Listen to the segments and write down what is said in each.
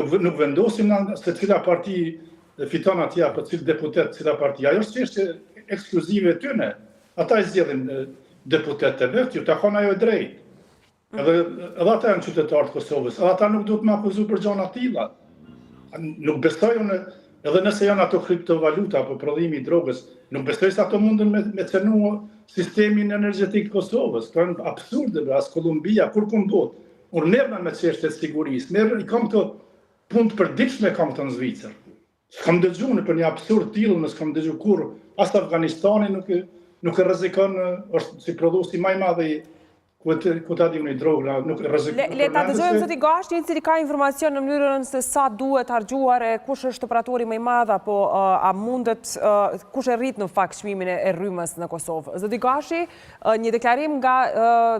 Nuk vendosim se cila parti fiton atje, për cilë deputet, cila parti. Ajo është çështje ekskluzive tyne. Ata i zgjedhin deputet të vetë, ju takon ajo drejt. Edhe ata janë qytetarë të Kosovës, edhe ata nuk duhet më akuzu për gjona tilla. Nuk besoj unë, edhe nëse janë ato kriptovaluta apo prodhimi i drogës, nuk besoj se ato mundën me cenu sistemin energjetik të Kosovës. Kjo është absurde, as Kolumbia, kur botë. Unë merrna me çështjet e sigurisë, i kam këto punë të përditshme kam këto në Zvicër. S'kam dëgjuar për një absurd tillë, nuk kam dëgjuar kurrë. As Afganistani nuk e rrezikon, është si prodhuesi më i madh ku ta diuni droga, nuk rrezikon. Le ta dëgjojmë zoti Gashi, i cili ka informacion në mënyrën se sa duhet harxuar e kush është operatori më i madh apo a mundet kush e rrit në fakt çmimin e rrymës në Kosovë. Zoti Gashi, një deklarim nga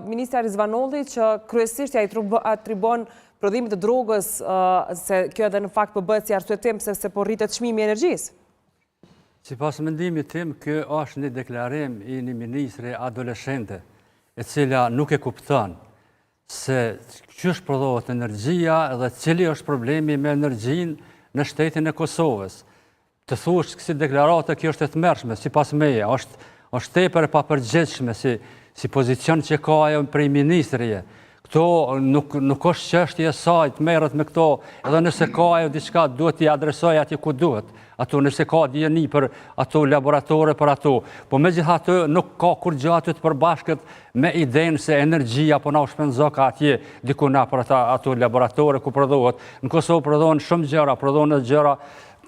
ministri Rizvanolli që kryesisht ai atribon prodhimit të drogës se kjo edhe në fakt po bëhet si arsyetim se po rritet çmimi i energjisë. Sipas mendimit tim, ky është një deklarim i një ministri adoleshente e cila nuk e kupton se ç'është prodhohet energjia dhe cili është problemi me energjinë në shtetin e Kosovës. Të thuash si deklaratë kjo është e tmerrshme, sipas meje, është tepër e papërgjithshme si pozicion që ka ajo prej ministrije. Këto nuk është çështje e saj të merret me këto, edhe nëse ka ajo diçka duhet t'i adresoj atje ku duhet. Ato nëse ka dijeni për ato laboratore për ato, po megjithatë nuk ka kur gjë aty të përbashkët me idenë se energjia po na u shpenzon atje diku na për ato laboratore ku prodhohet. Në Kosovë prodhohen shumë gjëra, prodhohen gjëra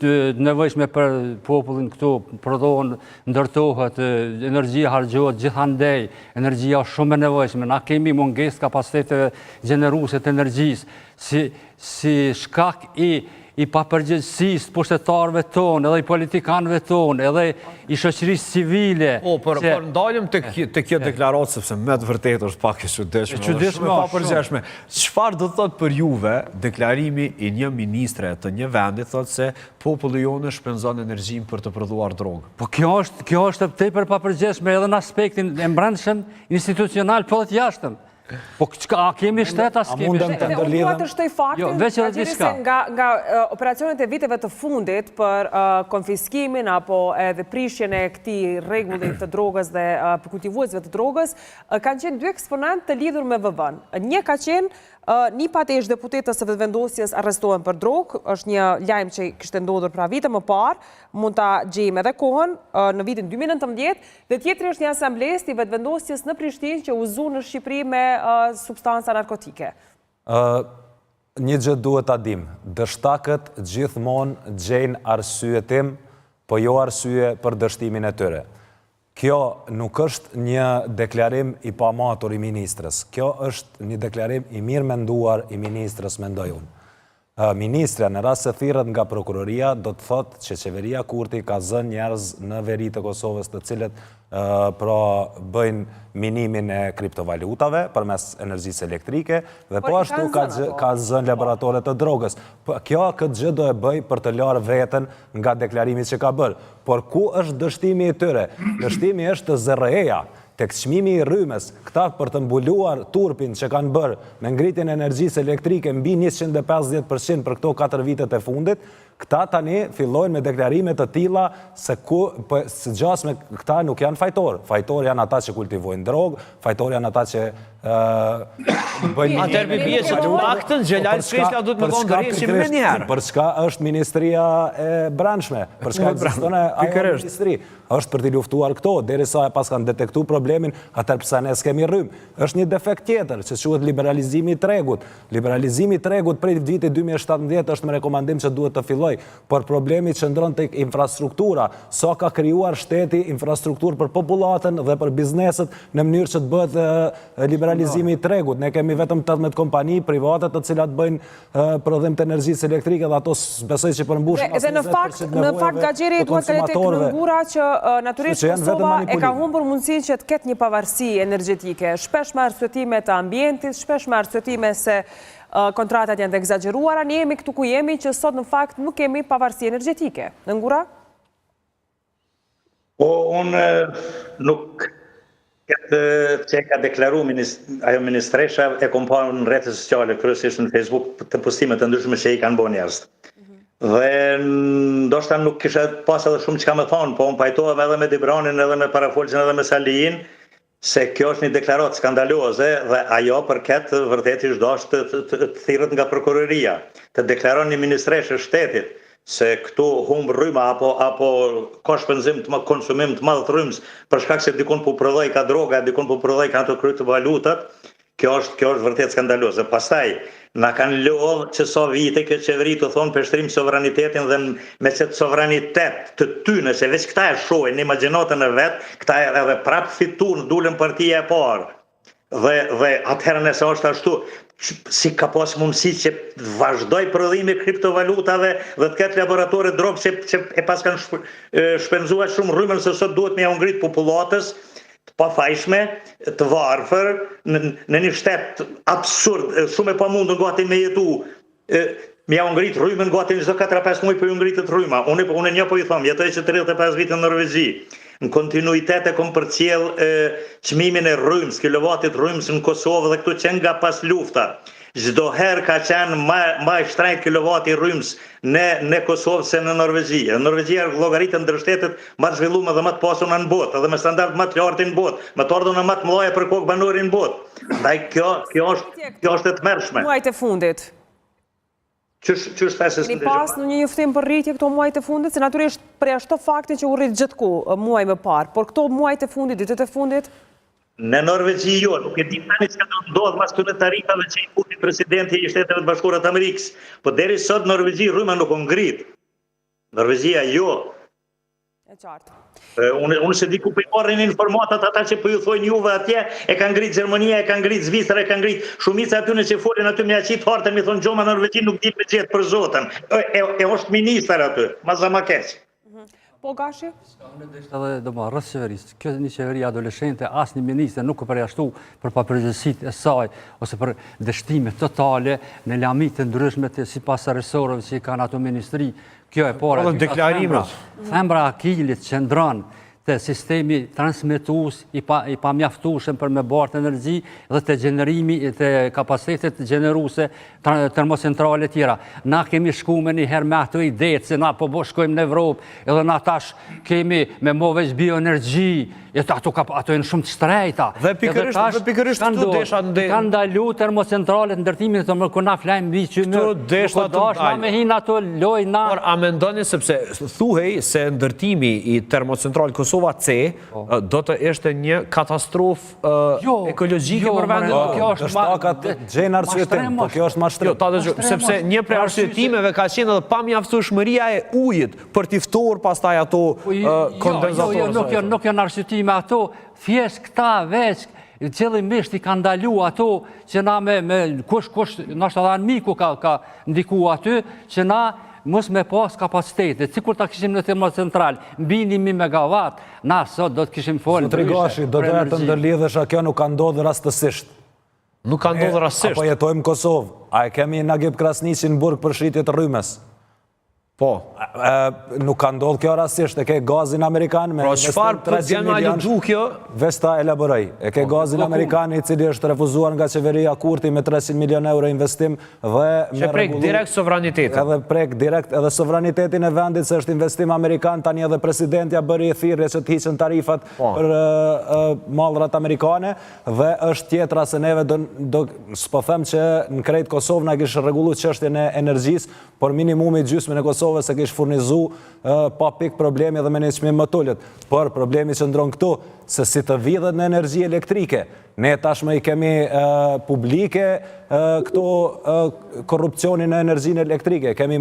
të nevojshme për popullin këtu, prodhohen, ndërtohet, energjia harxhohet gjithandej, energjia është shumë e nevojshme. Na kemi mungesë kapacitete gjeneruese të energjisë si shkak i papërgjegjësisë pushtetarëve tonë, edhe i politikanëve tonë, edhe i shoqërisë civile. Por ndalim të kjo deklaratë, sepse me të vërtetë është pak e çuditshme, papërgjegjshme. Çfarë do të thotë për juve deklarimi i një ministre të një vendi thotë se populli jonë shpenzon energjinë për të prodhuar drogë? Po kjo është tepër papërgjegjshme edhe në aspektin e brendshëm institucional, po edhe jashtëm. Po a kemi shtet, as kemi shtet. Unë duhet të shtoj faktin se nga operacionet e viteve të fundit për konfiskimin apo edhe prishjen e këtij rregulli të drogës dhe kultivuesve të drogës, kanë qenë dy eksponent të lidhur me VV-n. Një ka qenë një patesh deputetës së vetëvendosjes arrestohen për drogë, është një lajm që kishte ndodhur pra vite më parë, mund ta gjejmë edhe kohën në vitin 2019, dhe tjetri është një asamblesë i vetëvendosjes në Prishtinë që uzu në Shqipëri me substanca narkotike. Një gjë duhet ta dim, dështakët gjithmonë gjejnë arsyetim, po jo arsye për dështimin e tyre. Kjo nuk është një deklarim i pamatur i ministrës. Kjo është një deklarim i mirë menduar i ministrës, mendoj unë. Ministrja në rast se thirret nga prokuroria do të thotë që qeveria Kurti ka zënë njerëz në veri të Kosovës të cilët bëjnë minimin e kriptovalutave përmes energjisë elektrike dhe po ashtu ka zënë laboratore të drogës. Kjo këtë gjë do e bëj për të larë veten nga deklarimi që ka bërë. Por ku është dështimi i tyre? Dështimi është të ZRE-ja. Tek çmimi i rrymës, këta për të mbuluar turpin që kanë bërë me ngritjen e energjisë elektrike mbi 150% për këto 4 vitet e fundit, këta tani fillojnë me deklarime të tilla se së gjasme këta nuk janë fajtor. Fajtor janë ata që kultivojnë drogë, fajtor janë ata që bëjnë... Atëherë bie që paktën Xhelal Krishna duhet më vonë rrisim më një herë. Për çka është Ministria e Brendshme? Për çka ekziston ajo ministri? Është për t'i luftuar këto, derisa pas kanë detektuar problemin, atëherë pse ne s'kemi rrymë. Është një defekt tjetër, që quhet liberalizimi i tregut. Liberalizimi i tregut prej vitit 2017 është me rekomandim që duhet të filloj, por problemi qëndron tek infrastruktura, sa ka krijuar shteti infrastrukturë për popullatën dhe për bizneset në mënyrë që të bëhet liberalizimi i tregut. Ne kemi vetëm 18 kompani private të cilat bëjnë prodhim të energjisë elektrike dhe ato besoj që përmbushin as 20% në fakt Gaxheri duhet të tek në ngura që natyrisht Kosova e ka humbur mundësinë që të ketë një pavarësi energjetike. Shpesh me arsyetime të ambientit, shpesh me arsyetime se kontratat janë të egzageruara, ne jemi këtu ku jemi që sot në fakt nuk kemi pavarësi energjetike. Në ngura? Po, unë nuk Këtë që e ka deklaru ajo ministresha e kom pa në rrjetet sociale, kryesisht në Facebook, të postimet të ndryshme që i kanë bo njerëz. Dhe ndoshta nuk kisha pas edhe shumë që ka me thonë, po unë pajtohem edhe me Dibranin, edhe me Parafolqin, edhe me Salijin, se kjo është një deklaratë skandaloze dhe ajo përket vërtetisht dashur të thirrët nga prokuroria, të deklaron një ministreshe shtetit se këtu humb rryma apo ka shpenzim konsumim të madh të rrymës për shkak se dikun po prodhoi ka droga, dikun po prodhoi ka ato kryptovalutat, kjo është vërtet skandaloze. Pastaj na kanë lodhur që sa vite kjo qeveri të thonë për shtrim sovranitetin dhe me çet sovranitet të tyre, se veç këta e shohin në imagjinatën e vet, këta edhe prap fituan, dulën partia e parë. Dhe atëherë nëse është ashtu, si ka pas mundësi që vazhdoj prodhimi kriptovalutave dhe të ketë laboratore drogë që e pas kanë shpenzuar shumë rrymën se sot duhet me ja ngrit popullatës të pafajshme, të varfër, në një shtet absurd, shumë e pamundur gati me jetu, me ja ngrit rrymën gati çdo 4-5 muaj po ju ngritet rryma. Unë një po i them, jetoj që 35 vite në Norvegji. Në kontinuitet e kom përcjell çmimin e rrymës, kilovatit rrymës në Kosovë dhe këtu që nga pas lufta. Çdo herë ka qenë më i shtrenjtë kilovati i rrymës në Kosovë se në Norvegji. Norvegjia llogaritën ndër shtetet më të zhvilluara dhe më të pasura në botë, edhe me standard më të lartë në botë, me të ardhurën më të mëdha për kokë banori në botë. Ndaj kjo është e tmerrshme. Muajt e fundit. Qysh thasë Keni pas në një njoftim për rritje këto muajt e fundit, se natyrisht për ashtu faktin që u rrit gjithku muaj më parë, por këto muajt e fundit, ditët e fundit? Në Norvegji jo, nuk e di tani çka do ndodh mas këtyre tarifave që i futi presidenti i Shteteve të Bashkuara të Amerikës, po deri sot Norvegji rryma nuk u ngrit. Norvegjia jo. E qartë. Unë se di ku po i marrin informatat ata që po ju thojnë juve atje, e ka ngrit Gjermania, e ka ngrit Zvicra, e ka ngrit shumica aty që folin aty me aqit hartën, mi thonë gjoma Norvegji nuk di me gjetë për zotën. E është minister aty, ma keq. Po Gashi? Unë dhe ishte edhe do ma rrës qeverisë. Kjo një qeveri adoleshente, asë një minister nuk u përjashtu për papërgjithësitë e saj, ose për dështime totale në lamit të ndryshme të si pas resorëve që i kanë ato ministri. Kjo e para. Thembra akilit që ndronë të sistemi transmitus i pamjaftueshëm për me bartë energji dhe të gjenerimi të kapacitetet gjeneruse termocentrale tjera. Na kemi shku me një herë me ato idetë se na po shkojmë në Evropë edhe na tash kemi me moveç bioenergji, ato e në shumë të shtrejta. Dhe pikërisht këtu desha ndë... Kanë ndalu termocentralet ndërtimin të mërë kuna flajmë bi që më nuk o dash na me hin ato loj na... Por a mendoni sepse thuhej se ndërtimi i termocentral Kosova C do të ishte një katastrofë ekologjike për vendin. Dështakat gjenë arsyetim, po kjo është ma shtrim. Sepse një prej arsyetimeve ka qenë edhe pamjaftueshmëria e ujit për t'i ftuar pastaj ato kondenzatorë. Nuk janë arsyetim me ato, thjesht këta veç, qëllimisht i ka ndalu ato që na me kush, nështë edhe në miku ka ndiku aty, që na mos me pas kapacitetet. Sikur ta kishim në termocentral, mbi 1000 megawatt, na sot do të kishim folë. Zotri Gashi, do të të ndërlidhesha, kjo nuk ka ndodhur rastësisht. Nuk ka ndodhur rastësisht. Apo jetojmë Kosovë. A e kemi Nagib Krasniqi në burg për shritje të rrymës? Po. Nuk ka ndodhë kjo rasisht, e ke gazin Amerikan me investim 300 milion. Vesta elaboraj. E ke gazin Amerikan i cili është refuzuar nga qeveria Kurti me 300 milion euro investim dhe... Që prek direkt sovranitetin. Edhe prek direkt edhe sovranitetin e vendit se është investim Amerikan, tani edhe presidentja bëri e thirrje që të hiqen tarifat për mallrat amerikane dhe është tjetra se neve s'po them që në krejt Kosovë na kishë rregullu çështjen e energjisë, por minimumi gjysmën e Kosovës se kishë furnizu pa pik problemi dhe me një qmim më tullet. Por problemi që ndronë këtu, se si të vidhet në energji elektrike. Ne tashme i kemi publike këto korupcionin në energjin elektrike. Kemi